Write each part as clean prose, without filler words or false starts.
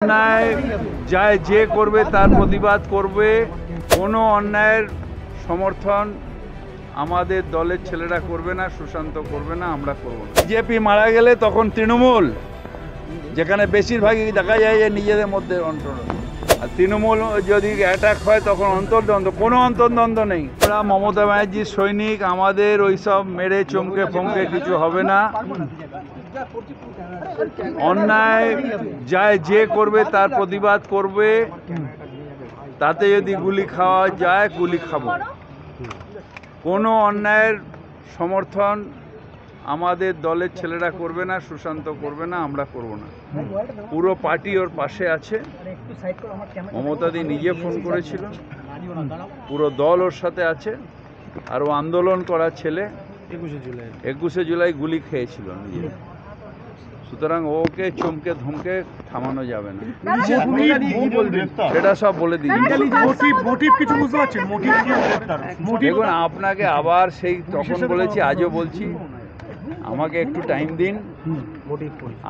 অন্যায় যায় যে করবে তার প্রতিবাদ করবে। কোনো অন্যায়ের সমর্থন আমাদের দলের ছেলেরা করবে না, সুশান্ত করবে না, আমরা করব না। বিজেপি মারা গেলে তখন তৃণমূল, যেখানে বেশিরভাগই দেখা যায় যে নিজেদের মধ্যে অন্তর্দ্বন্দ্ব, আর তৃণমূল যদি অ্যাটাক হয় তখন অন্তর্দ্বন্দ্ব, কোনো অন্তর্দ্বন্দ্ব নেই। আমরা মমতা ব্যানার্জির সৈনিক, আমাদের ওইসব মেরে চমকে ফমকে কিছু হবে না। অন্যায় যায় যে করবে তার প্রতিবাদ করবে, তাতে যদি গুলি খাওয়া যায় গুলি খাবো। কোনো অন্যায়ের সমর্থন আমাদের দলের ছেলেরা করবে না, সুশান্ত করবে না, আমরা করব না। পুরো পার্টি ওর পাশে আছে। মমতাদি নিজে ফোন করেছিল, পুরো দল ওর সাথে আছে। আর ও আন্দোলন করা ছেলে 21শে জুলাই গুলি খেয়েছিল নিজে, সুতরাং ওকে চমকে ধমকে থামানো যাবে না। সেটা সব বলে দিই। দেখুন, আপনাকে আবার সেই তখন বলেছি, আজও বলছি, আমাকে একটু টাইম দিন।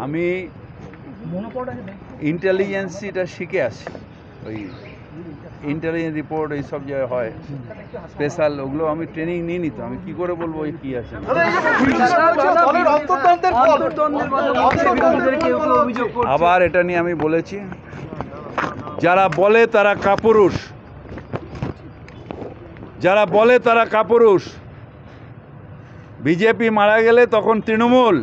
আমি ইন্টেলিজেন্সিটা শিখে আসি। ওই ইন্টেলিজেন্স রিপোর্ট এইসব যে হয় স্পেশাল, ওগুলো আমি ট্রেনিং নিয়ে নিত। আমি কি করে বলবো ওই কী আছে। আবার এটা নিয়ে আমি বলেছি, যারা বলে তারা কাপুরুষ, যারা বলে তারা কাপুরুষ। বিজেপি মারা গেলে তখন তৃণমূল,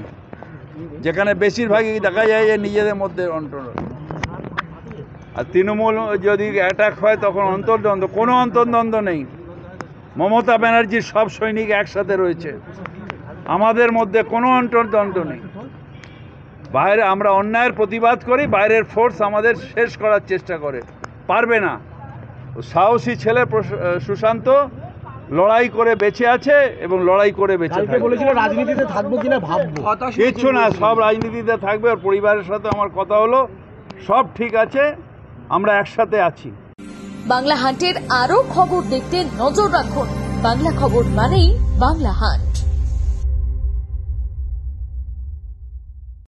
যেখানে বেশিরভাগই দেখা যায় যে নিজেদের মধ্যে অন্তর্দ্বন্দ্ব, আর তৃণমূল যদি অ্যাটাক হয় তখন অন্তর্দ্বন্দ্ব, কোনো অন্তর্দ্বন্দ্ব নেই। মমতা ব্যানার্জির সব সৈনিক একসাথে রয়েছে, আমাদের মধ্যে কোনো অন্তর্দ্বন্দ্ব নেই। বাইরে আমরা অন্যায়ের প্রতিবাদ করি, বাইরের ফোর্স আমাদের শেষ করার চেষ্টা করে, পারবে না। সাহসী ছেলে সুশান্ত লড়াই করে বেঁচে আছে এবং লড়াই করে বেঁচে থাকবে। বলেছিল রাজনীতিতে থাকবো কিনা ভাববো, কিচ্ছু না, সব রাজনীতিতে থাকবে। আর পরিবারের সাথে আমার কথা হলো, সব ঠিক আছে, আমরা একসাথে আছি। বাংলা হান্টের আরো খবর দেখতে নজর রাখুন। বাংলা খবর মানেই বাংলা হান্ট।